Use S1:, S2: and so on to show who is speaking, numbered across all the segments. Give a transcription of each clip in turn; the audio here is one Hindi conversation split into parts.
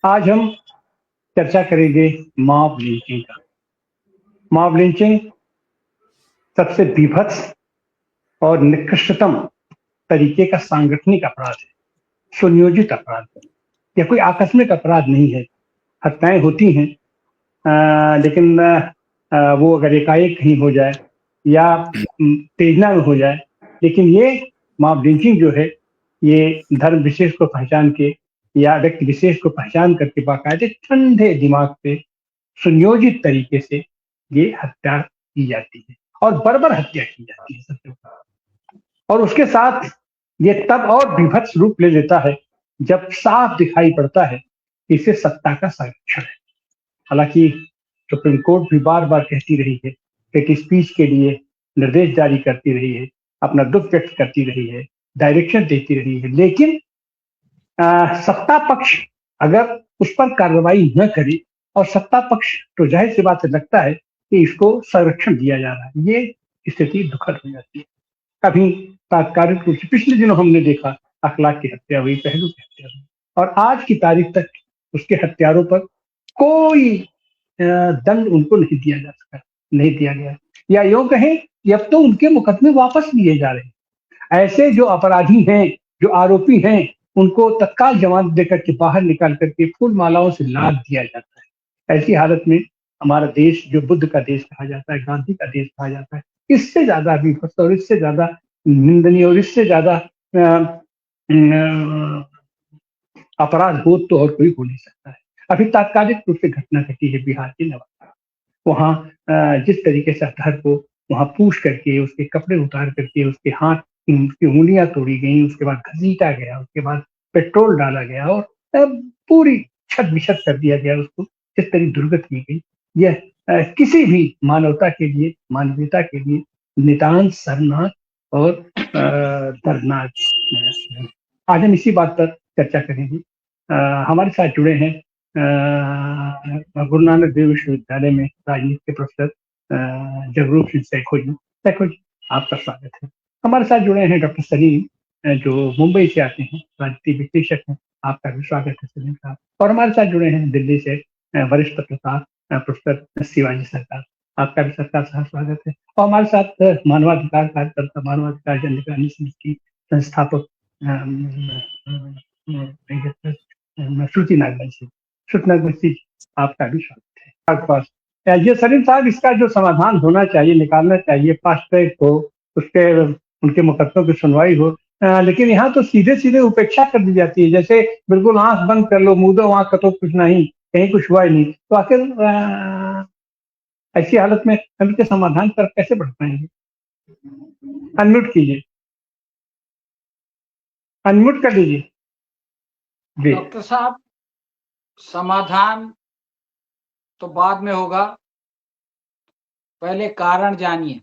S1: आज हम चर्चा करेंगे मॉब लिंचिंग का। मॉब लिंचिंग सबसे बीभत्स और निकृष्टतम तरीके का सांगठनिक अपराध है, सुनियोजित अपराध है। यह कोई आकस्मिक अपराध नहीं है। हत्याएं होती हैं, लेकिन वो अगर एकाएक कहीं हो जाए या तेजना में हो जाए, लेकिन ये मॉब लिंचिंग जो है, ये धर्म विशेष को पहचान के या व्यक्ति विशेष को पहचान करके बाकायदे ठंडे दिमाग से सुनियोजित तरीके से ये हत्या की जाती है और बर्बर हत्या की जाती है सबसे ऊपर। और उसके साथ ये तब और विभत्स रूप ले लेता है जब साफ दिखाई पड़ता है कि इसे सत्ता का संरक्षण है। हालांकि सुप्रीम कोर्ट भी बार बार कहती रही है, कि स्पीच के लिए निर्देश जारी करती रही है, अपना दुख व्यक्त करती रही है, डायरेक्शन देती रही है, लेकिन सत्ता पक्ष अगर उस पर कार्रवाई न करे और सत्ता पक्ष तो जाहिर सी बात है लगता है कि इसको संरक्षण दिया जा रहा है, ये स्थिति दुखद हो जाती है। कभी तात्कालिक रूप से पिछले दिनों हमने देखा अखलाक की हत्या हुई, पहलू की हत्या हुई, और आज की तारीख तक उसके हत्यारों पर कोई दंड उनको नहीं दिया जा सका, नहीं दिया गया, या यूं कहें कि अब तो उनके मुकदमे वापस लिए जा रहे हैं। ऐसे जो अपराधी हैं, जो आरोपी हैं, उनको तत्काल जमानत देकर के बाहर निकाल करके फूल मालाओं से लाद दिया जाता है। ऐसी हालत में हमारा देश, जो बुद्ध का देश कहा जाता है, गांधी का देश कहा जाता है, इससे ज्यादा विभत्स और इससे ज्यादा निंदनीय और इससे ज्यादा अपराध हो तो और कोई हो नहीं सकता है। अभी तात्कालिक रूप से घटना घटी है बिहार के नवादा। वहाँ जिस तरीके से अतहर को वहां पूछ करके, उसके कपड़े उतार करके, उसके हाथ, उसकी उंगलियां तोड़ी गई, उसके बाद घसीटा गया, उसके बाद पेट्रोल डाला गया और पूरी छत बिछत कर दिया गया उसको, जिस तरह दुर्गत की गई, यह किसी भी मानवता के लिए, मानवीयता के लिए नितांत शर्मनाक और दर्दनाक है। आज हम इसी बात पर चर्चा करेंगे। हमारे साथ जुड़े हैं गुरु नानक देव विश्वविद्यालय में राजनीति के प्रोफेसर जगरूप सिंह सैखो जी। सैखो जी, आपका स्वागत है। हमारे साथ जुड़े हैं डॉक्टर सलीम, जो मुंबई से आते हैं, राजनीति विश्लेषक हैं। आपका भी स्वागत है सलीम साहब। और हमारे साथ जुड़े हैं दिल्ली से वरिष्ठ पत्रकार प्रोफेसर शिवाजी सरकार। आपका भी सरकार साहब स्वागत है। और हमारे साथ मानवाधिकार कार्यकर्ता, मानवाधिकार जन निगरानी समिति की संस्थापक श्रुति नागवंशी। श्रुति नागवंशी, आपका भी स्वागत है आपके पास। ये सलीम साहब, इसका जो समाधान होना चाहिए, निकालना चाहिए, फास्ट ट्रैक हो, उसके उनके मुकदमों की सुनवाई हो, लेकिन यहाँ तो सीधे सीधे उपेक्षा कर दी जाती है, जैसे बिल्कुल आंख बंद कर लो, मुंह दो, वहां कतो कुछ नहीं, कहीं कुछ हुआ ही नहीं। तो आखिर ऐसी हालत में हम इसके समाधान पर कैसे बढ़ पाएंगे? अनम्यूट कीजिए, अनम्यूट कर लीजिए जी।
S2: डॉक्टर साहब, समाधान तो बाद में होगा, पहले कारण जानिए।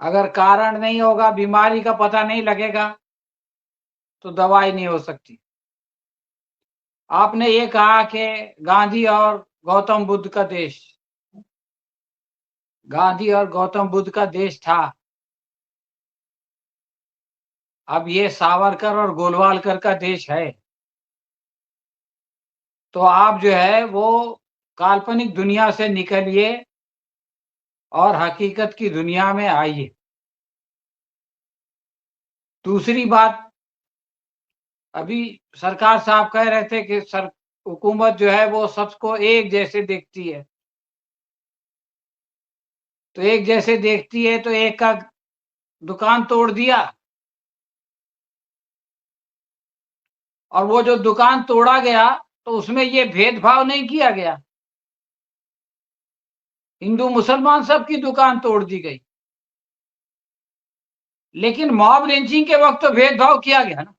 S2: अगर कारण नहीं होगा, बीमारी का पता नहीं लगेगा, तो दवाई नहीं हो सकती। आपने ये कहा कि गांधी और गौतम बुद्ध का देश, गांधी और गौतम बुद्ध का देश था, अब ये सावरकर और गोलवालकर का देश है। तो आप जो है वो काल्पनिक दुनिया से निकलिए और हकीकत की दुनिया में आइए। दूसरी बात, अभी सरकार साहब कह रहे थे कि हुकूमत जो है वो सबको एक जैसे देखती है। तो एक जैसे देखती है तो एक का दुकान तोड़ दिया, और वो जो दुकान तोड़ा गया तो उसमें ये भेदभाव नहीं किया गया, हिंदू मुसलमान सबकी दुकान तोड़ दी गई। लेकिन मॉब लिंचिंग के वक्त तो भेदभाव किया गया ना,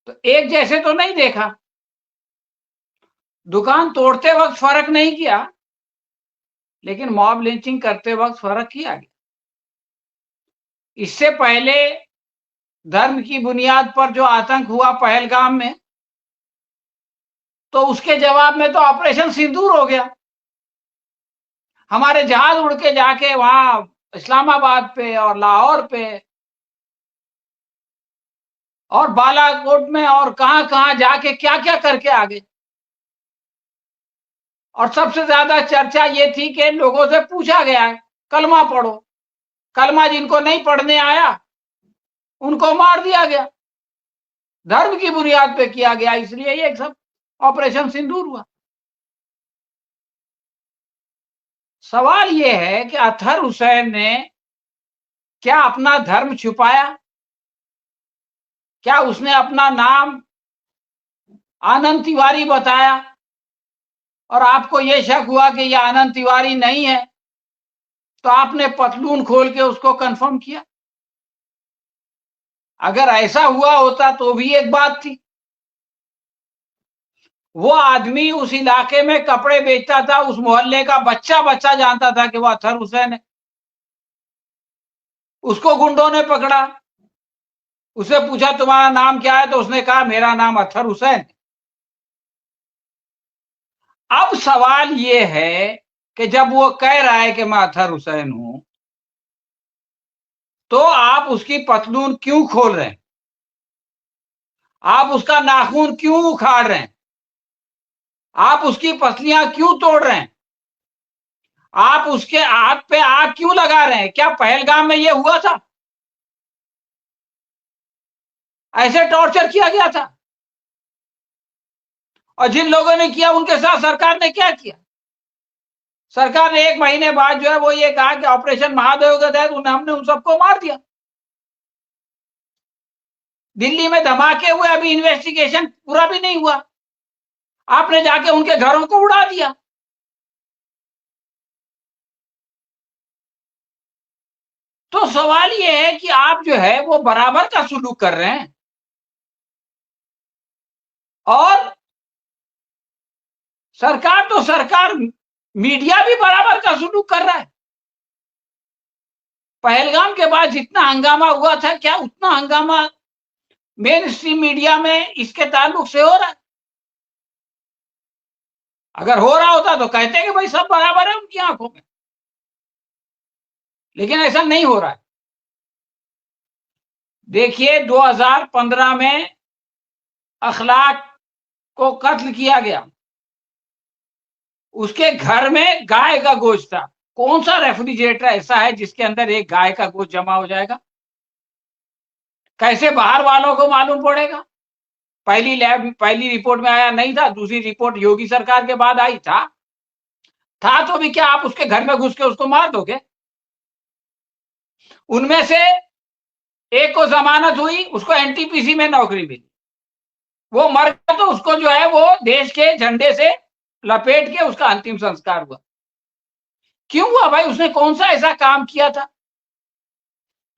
S2: तो एक जैसे तो नहीं देखा। दुकान तोड़ते वक्त फर्क नहीं किया, लेकिन मॉब लिंचिंग करते वक्त फर्क किया गया। इससे पहले धर्म की बुनियाद पर जो आतंक हुआ पहलगाम में, तो उसके जवाब में तो ऑपरेशन सिंदूर हो गया। हमारे जहाज उड़ के जाके वहां इस्लामाबाद पे और लाहौर पे और बालाकोट में और कहां कहां जाके क्या क्या करके आ गए। और सबसे ज्यादा चर्चा ये थी कि लोगों से पूछा गया है कलमा पढ़ो, कलमा जिनको नहीं पढ़ने आया उनको मार दिया गया, धर्म की बुनियाद पे किया गया, इसलिए ये सब ऑपरेशन सिंदूर हुआ। सवाल ये है कि अतहर हुसैन ने क्या अपना धर्म छुपाया? क्या उसने अपना नाम आनंद तिवारी बताया और आपको यह शक हुआ कि यह आनंद तिवारी नहीं है तो आपने पतलून खोल के उसको कंफर्म किया? अगर ऐसा हुआ होता तो भी एक बात थी। वो आदमी उस इलाके में कपड़े बेचता था, उस मोहल्ले का बच्चा बच्चा जानता था कि वो अतहर हुसैन है। उसको गुंडों ने पकड़ा, उसे पूछा तुम्हारा नाम क्या है, तो उसने कहा मेरा नाम अतहर हुसैन है। अब सवाल ये है कि जब वो कह रहा है कि मैं अतहर हुसैन हूं तो आप उसकी पतलून क्यों खोल रहे हैं? आप उसका नाखून क्यों उखाड़ रहे हैं? आप उसकी पसलियां क्यों तोड़ रहे हैं? आप उसके हाथ पे आग क्यों लगा रहे हैं? क्या पहलगाम में यह हुआ था? ऐसे टॉर्चर किया गया था? और जिन लोगों ने किया उनके साथ सरकार ने क्या किया? सरकार ने 1 महीने बाद जो है वो ये कहा कि ऑपरेशन महादेव के तहत हमने उन सबको मार दिया। दिल्ली में धमाके हुए, अभी इन्वेस्टिगेशन पूरा भी नहीं हुआ, आपने जाके उनके घरों को उड़ा दिया। तो सवाल ये है कि आप जो है वो बराबर का सुलूक कर रहे हैं और सरकार मीडिया भी बराबर का सुलूक कर रहा है। पहलगाम के बाद जितना हंगामा हुआ था, क्या उतना हंगामा मेन स्ट्रीम मीडिया में इसके ताल्लुक से हो रहा है? अगर हो रहा होता तो कहते कि भाई सब बराबर है उनकी आंखों में, लेकिन ऐसा नहीं हो रहा है। देखिए 2015 में अखलाक को कत्ल किया गया, उसके घर में गाय का गोश्त था। कौन सा रेफ्रिजरेटर ऐसा है जिसके अंदर एक गाय का गोश्त जमा हो जाएगा? कैसे बाहर वालों को मालूम पड़ेगा? पहली रिपोर्ट में आया नहीं था, दूसरी रिपोर्ट योगी सरकार के बाद आई था तो भी क्या आप उसके घर में घुस के उसको मार दोगे? उनमें से एक को जमानत हुई, उसको एनटीपीसी में नौकरी मिली, वो मर गया तो उसको जो है वो देश के झंडे से लपेट के उसका अंतिम संस्कार हुआ। क्यों हुआ भाई? उसने कौन सा ऐसा काम किया था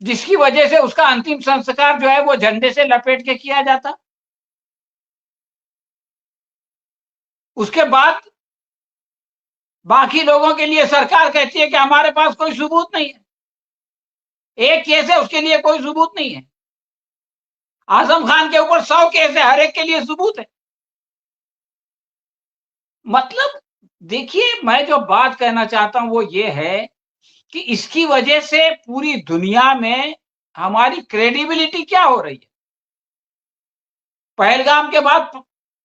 S2: जिसकी वजह से उसका अंतिम संस्कार जो है वो झंडे से लपेट के किया जाता? उसके बाद बाकी लोगों के लिए सरकार कहती है कि हमारे पास कोई सबूत नहीं है। एक केस है उसके लिए कोई सबूत नहीं है। आजम खान के ऊपर 100 केस है, हर एक के लिए सबूत है। मतलब देखिए, मैं जो बात कहना चाहता हूं वो ये है कि इसकी वजह से पूरी दुनिया में हमारी क्रेडिबिलिटी क्या हो रही है। पहलगाम के बाद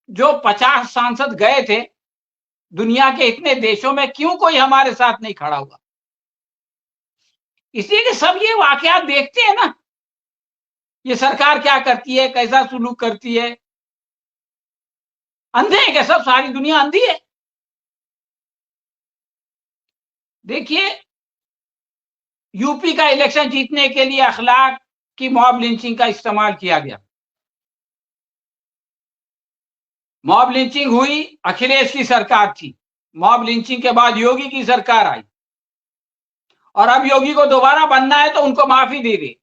S2: जो 50 सांसद गए थे दुनिया के इतने देशों में, क्यों कोई हमारे साथ नहीं खड़ा हुआ? इसलिए कि सब ये वाकयात देखते हैं ना, ये सरकार क्या करती है, कैसा सुलूक करती है। अंधे हैं क्या सब? सारी दुनिया अंधी है? देखिए, यूपी का इलेक्शन जीतने के लिए अखलाक की मॉब लिंचिंग का इस्तेमाल किया गया। मॉब लिंचिंग हुई, अखिलेश की सरकार थी। मॉब लिंचिंग के बाद योगी की सरकार आई और अब योगी को दोबारा बनना है तो उनको माफी दे दी।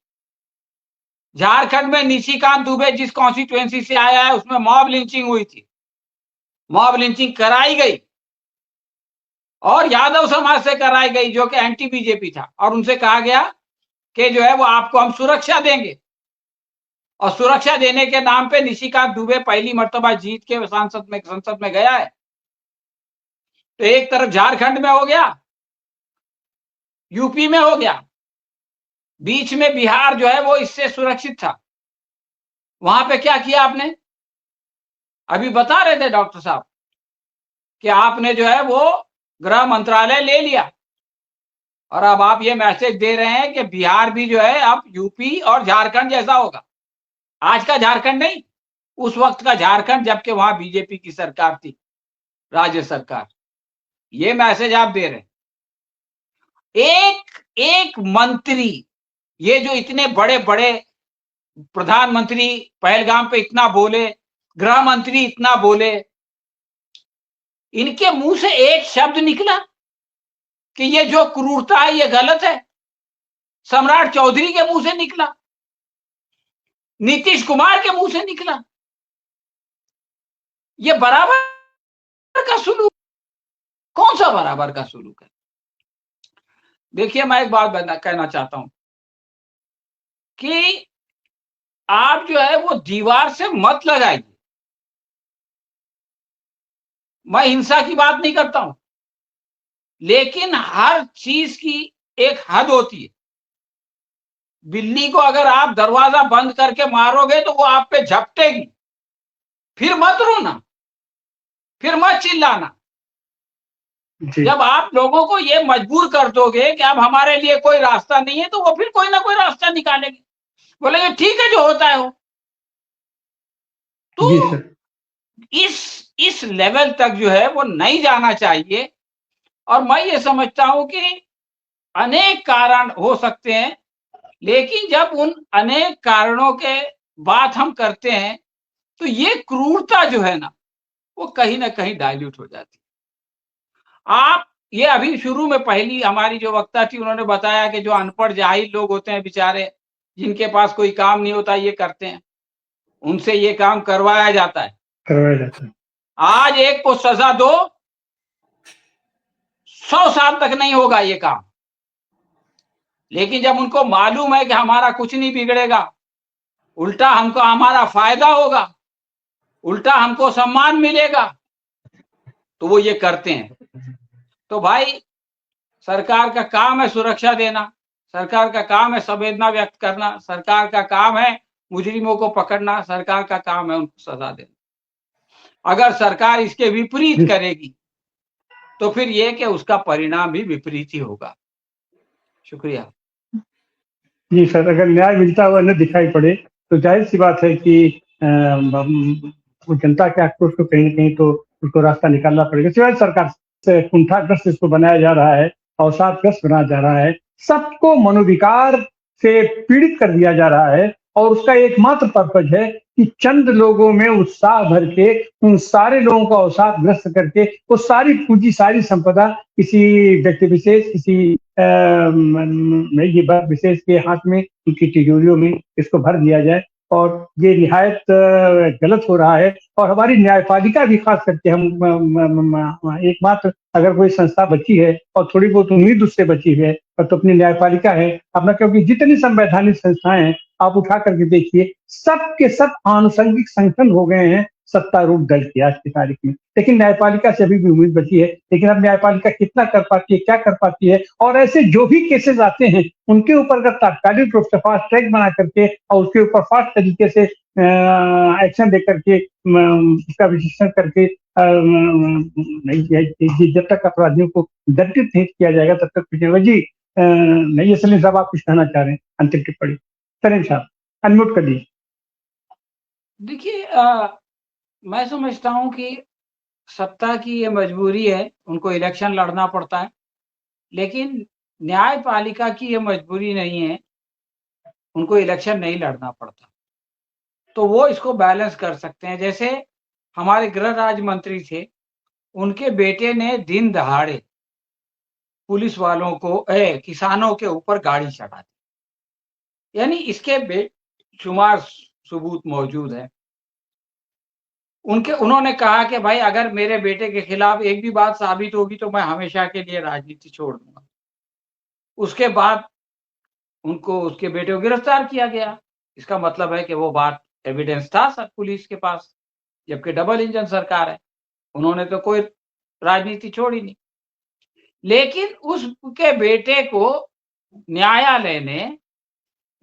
S2: झारखंड में निशिकांत दुबे जिस कॉन्स्टिट्यूएंसी से आया है उसमें मॉब लिंचिंग हुई थी, मॉब लिंचिंग कराई गई और यादव समाज से कराई गई जो कि एंटी बीजेपी था, और उनसे कहा गया कि जो है वो आपको हम सुरक्षा देंगे, और सुरक्षा देने के नाम पे निशिकांत दुबे पहली मर्तबा जीत के संसद में गया है। तो एक तरफ झारखंड में हो गया, यूपी में हो गया, बीच में बिहार जो है वो इससे सुरक्षित था। वहां पे क्या किया आपने? अभी बता रहे थे डॉक्टर साहब कि आपने जो है वो गृह मंत्रालय ले लिया, और अब आप ये मैसेज दे रहे हैं कि बिहार भी जो है अब यूपी और झारखंड जैसा होगा। आज का झारखंड नहीं, उस वक्त का झारखंड, जबकि वहां बीजेपी की सरकार थी, राज्य सरकार। ये मैसेज आप दे रहे हैं। एक एक मंत्री, ये जो इतने बड़े बड़े प्रधानमंत्री पहलगाम पे इतना बोले, गृह मंत्री इतना बोले, इनके मुंह से एक शब्द निकला कि ये जो क्रूरता है ये गलत है? सम्राट चौधरी के मुंह से निकला, नीतीश कुमार के मुंह से निकला। ये बराबर का सुलूक? कौन सा बराबर का सुलूक है? देखिए, मैं एक बात कहना चाहता हूं कि आप जो है वो दीवार से मत लगाइए। मैं हिंसा की बात नहीं करता हूं, लेकिन हर चीज की एक हद होती है। बिल्ली को अगर आप दरवाजा बंद करके मारोगे तो वो आप पे झपटेगी, फिर मत रोना, फिर मत चिल्लाना।
S1: जी
S2: जब आप लोगों को ये मजबूर कर दोगे कि अब हमारे लिए कोई रास्ता नहीं है, तो वो फिर कोई ना कोई रास्ता निकालेंगे, बोलेंगे ठीक है जो होता है हो।
S1: जी
S2: तो
S1: सर।
S2: इस लेवल तक जो है वो नहीं जाना चाहिए। और मैं ये समझता हूं कि अनेक कारण हो सकते हैं, लेकिन जब उन अनेक कारणों के बात हम करते हैं तो ये क्रूरता जो है ना वो कहीं ना कहीं डाइल्यूट हो जाती है। आप ये अभी शुरू में पहली हमारी जो वक्ता थी उन्होंने बताया कि जो अनपढ़ जाहिल लोग होते हैं बेचारे, जिनके पास कोई काम नहीं होता, ये करते हैं, उनसे ये काम करवाया जाता है।
S1: करवाया जाता है।
S2: आज एक को सजा दो, 100 साल तक नहीं होगा ये काम। लेकिन जब उनको मालूम है कि हमारा कुछ नहीं बिगड़ेगा, उल्टा हमको हमारा फायदा होगा, उल्टा हमको सम्मान मिलेगा, तो वो ये करते हैं। तो भाई, सरकार का काम है सुरक्षा देना, सरकार का काम है संवेदना व्यक्त करना, सरकार का काम है मुजरिमों को पकड़ना, सरकार का काम है उनको सजा देना। अगर सरकार इसके विपरीत करेगी तो फिर ये कि उसका परिणाम भी विपरीत ही होगा। शुक्रिया।
S1: जी सर, अगर न्याय मिलता हुआ न दिखाई पड़े तो जाहिर सी बात है कि वो जनता के आक्रोश को कहीं न कहीं तो उसको रास्ता निकालना पड़ेगा। सिवाय सरकार से कुंठाग्रस्त इसको बनाया जा रहा है, अवसादग्रस्त बनाया जा रहा है, सबको मनोविकार से पीड़ित कर दिया जा रहा है, और उसका एकमात्र पर्पज है कि चंद लोगों में उत्साह भर के उन सारे लोगों को अवसादग्रस्त करके वो सारी पूंजी, सारी संपदा किसी व्यक्ति विशेष, किसी ये वर्ग विशेष के हाथ में, उनकी तिजोरियों में इसको भर दिया जाए। और ये निहायत गलत हो रहा है। और हमारी न्यायपालिका भी खास करके हम एकमात्र अगर कोई संस्था बची है और थोड़ी बहुत उम्मीद उससे बची है तो अपनी न्यायपालिका है अपना, क्योंकि जितनी संवैधानिक संस्थाएं हैं आप उठा करके देखिए, सब के सब आनुषंगिक संगठन हो गए हैं सत्तारूढ़ दल की आज की तारीख में। लेकिन न्यायपालिका से अभी भी उम्मीद बची है। लेकिन अब न्यायपालिका कितना कर पाती है, क्या कर पाती है, और ऐसे जो भी केसेस आते हैं उनके ऊपर अगर तात्कालिक रूप से फास्ट ट्रैक बना करके और उसके ऊपर फास्ट तरीके से एक्शन लेकर के उसका विश्लेषण करके जब तक अपराधियों को दंडित नहीं किया जाएगा तब तक कुछ नहीं होगा। जी नहीं, सलीम साहब आप कुछ कहना चाह रहे हैं अंतिम टिप्पणी? सलीम साहब अनम्यूट कर दीजिए।
S2: देखिए, मैं समझता हूं कि सत्ता की ये मजबूरी है, उनको इलेक्शन लड़ना पड़ता है, लेकिन न्यायपालिका की ये मजबूरी नहीं है, उनको इलेक्शन नहीं लड़ना पड़ता। तो वो इसको बैलेंस कर सकते हैं। जैसे हमारे गृह राज्य मंत्री थे, उनके बेटे ने दिन दहाड़े पुलिस वालों को किसानों के ऊपर गाड़ी चढ़ा दी, यानी इसके बेशुमार सबूत मौजूद है। उन्होंने कहा कि भाई अगर मेरे बेटे के खिलाफ एक भी बात साबित होगी तो मैं हमेशा के लिए राजनीति छोड़ दूंगा। उसके बाद उनको, उसके बेटे को गिरफ्तार किया गया। इसका मतलब है कि वो बात एविडेंस था सब पुलिस के पास, जबकि डबल इंजन सरकार है, उन्होंने तो कोई राजनीति छोड़ी नहीं। लेकिन उसके बेटे को न्यायालय ने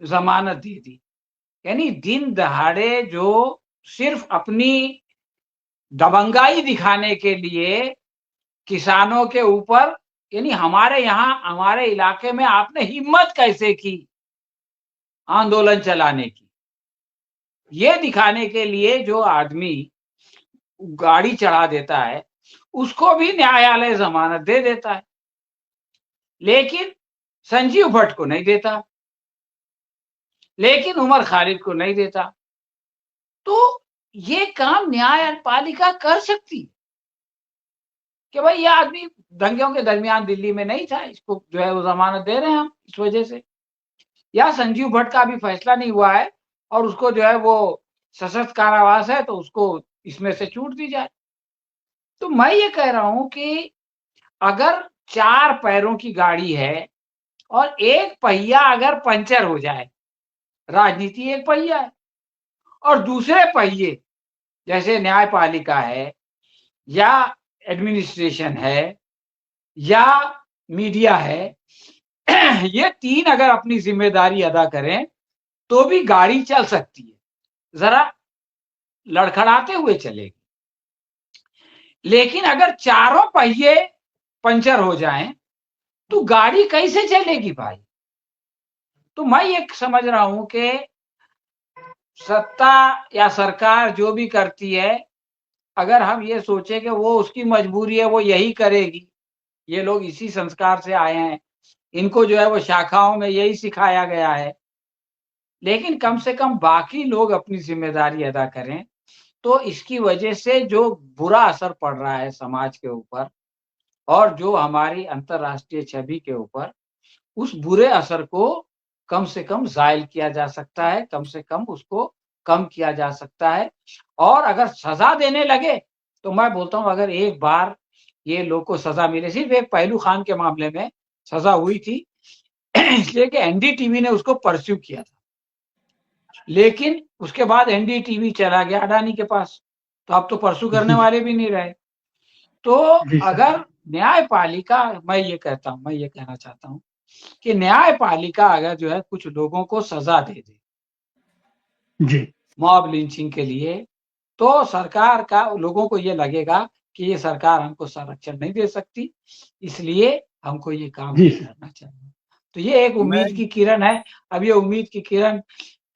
S2: जमानत दे दी। यानी दिन दहाड़े जो सिर्फ अपनी दबंगाई दिखाने के लिए किसानों के ऊपर, यानी हमारे यहाँ हमारे इलाके में आपने हिम्मत कैसे की आंदोलन चलाने की, ये दिखाने के लिए जो आदमी गाड़ी चढ़ा देता है उसको भी न्यायालय जमानत दे देता है, लेकिन संजीव भट्ट को नहीं देता, लेकिन उमर खालिद को नहीं देता। तो ये काम न्यायपालिका कर सकती कि भाई ये आदमी दंगों के दरमियान दिल्ली में नहीं था, इसको जो है वो जमानत दे रहे हैं हम इस वजह से, या संजीव भट्ट का अभी फैसला नहीं हुआ है और उसको जो है वो सशस्त्र कारावास है तो उसको इसमें से छूट दी जाए। तो मैं ये कह रहा हूं कि अगर 4 पैरों की गाड़ी है और एक पहिया अगर पंचर हो जाए, राजनीति एक पहिया है, और दूसरे पहिए जैसे न्यायपालिका है या एडमिनिस्ट्रेशन है या मीडिया है, ये 3 अगर अपनी जिम्मेदारी अदा करें तो भी गाड़ी चल सकती है, जरा लड़खड़ाते हुए चलेगी। लेकिन अगर चारों पहिए पंचर हो जाएं तो गाड़ी कैसे चलेगी भाई? तो मैं ये समझ रहा हूं कि सत्ता या सरकार जो भी करती है, अगर हम ये सोचे कि वो उसकी मजबूरी है, वो यही करेगी, ये लोग इसी संस्कार से आए हैं, इनको जो है वो शाखाओं में यही सिखाया गया है, लेकिन कम से कम बाकी लोग अपनी जिम्मेदारी अदा करें तो इसकी वजह से जो बुरा असर पड़ रहा है समाज के ऊपर और जो हमारी अंतर्राष्ट्रीय छवि के ऊपर, उस बुरे असर को कम से कम ज़ाइल किया जा सकता है, कम से कम उसको कम किया जा सकता है। और अगर सजा देने लगे तो मैं बोलता हूं अगर एक बार ये लोग को सजा मिले, सिर्फ एक पहलू खान के मामले में सजा हुई थी इसलिए कि एनडीटीवी ने उसको परस्यू किया था, लेकिन उसके बाद एनडीटीवी चला गया अडानी के पास, तो अब तो परस्यू करने वाले भी नहीं रहे। तो अगर न्यायपालिका, मैं ये कहना चाहता हूं कि न्यायपालिका अगर जो है कुछ लोगों को सजा दे दे
S1: जी
S2: मॉब लिंचिंग के लिए, तो सरकार का लोगों को ये लगेगा कि ये सरकार हमको संरक्षण नहीं दे सकती, इसलिए हमको ये काम नहीं करना चाहिए। तो ये एक उम्मीद की किरण है। अब ये उम्मीद की किरण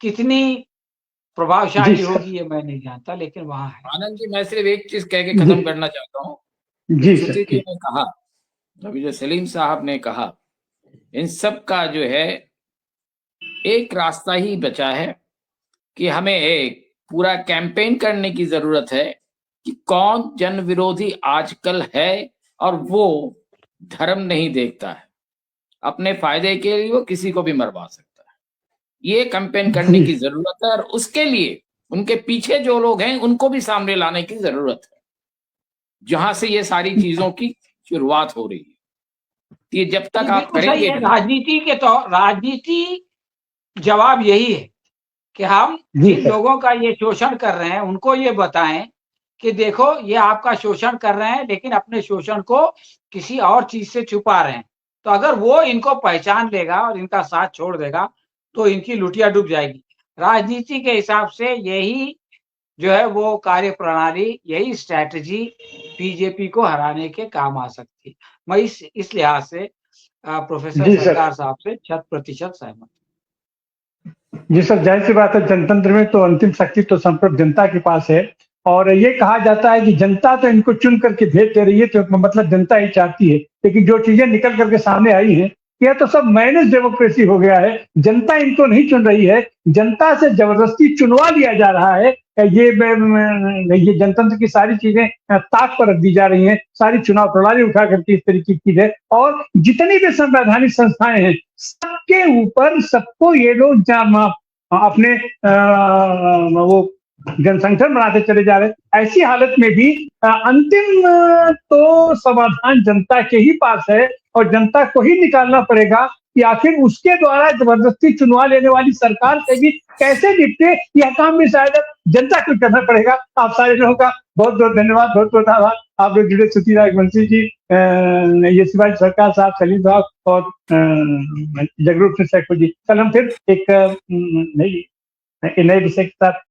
S2: कितनी प्रभावशाली होगी ये मैं नहीं जानता, लेकिन वहां है।
S3: आनंद जी, मैं सिर्फ एक चीज कह के खत्म करना चाहता हूँ। श्रुति जी ने कहा, अभी जो सलीम साहब ने कहा, इन सब का जो है एक रास्ता ही बचा है कि हमें एक पूरा कैंपेन करने की जरूरत है कि कौन जन विरोधी आजकल है और वो धर्म नहीं देखता है, अपने फायदे के लिए वो किसी को भी मरवा सकता है। ये कैंपेन करने की जरूरत है और उसके लिए उनके पीछे जो लोग हैं उनको भी सामने लाने की जरूरत है, जहां से ये सारी चीजों की शुरुआत हो रही है। ये जब तक आप करेंगे,
S2: राजनीति के तो राजनीति जवाब यही है कि हम जिन लोगों का ये शोषण कर रहे हैं उनको ये बताएं कि देखो ये आपका शोषण कर रहे हैं, लेकिन अपने शोषण को किसी और चीज से छुपा रहे हैं। तो अगर वो इनको पहचान लेगा और इनका साथ छोड़ देगा तो इनकी लुटिया डूब जाएगी। राजनीति के हिसाब से यही जो है वो कार्य प्रणाली, यही स्ट्रैटेजी बीजेपी को हराने के काम आ सकती है। मैं इस लिहाज से प्रोफेसर सरकार साहब से 100% सहमत।
S1: जी सर, जाहिर सी बात है, जनतंत्र में तो अंतिम शक्ति तो संप्रभु जनता के पास है, और ये कहा जाता है कि जनता तो इनको चुन करके भेज दे रही है, तो मतलब जनता ही चाहती है, लेकिन जो चीजें निकल करके सामने आई हैं यह तो सब मैनेज डेमोक्रेसी हो गया है। जनता इनको नहीं चुन रही है, जनता से जबरदस्ती चुनवा लिया जा रहा है। ये जनतंत्र की सारी चीजें ताक पर रख दी जा रही हैं, सारी चुनाव प्रणाली उठा करके इस तरीके की चीज है, और जितनी भी संवैधानिक संस्थाएं हैं सबके ऊपर सबको ये लोग अपने वो जनसंगठन बनाते चले जा रहे हैं। ऐसी हालत में भी अंतिम तो समाधान जनता के ही पास है, और जनता को ही निकालना पड़ेगा कि आखिर उसके द्वारा जबरदस्ती चुनवा लेने वाली सरकार से भी कैसे निपटे। यह काम भी शायद जनता को करना पड़ेगा। आप सारे लोगों का बहुत बहुत धन्यवाद, बहुत बहुत आभार। आप लोग जुड़े, श्रुति राघवंशी जी, ये शिवाजी सरकार साहब, सलीम साहब और जगरूप सिंह सैखो जी। कल हम फिर एक नई मैं नए विषय के साथ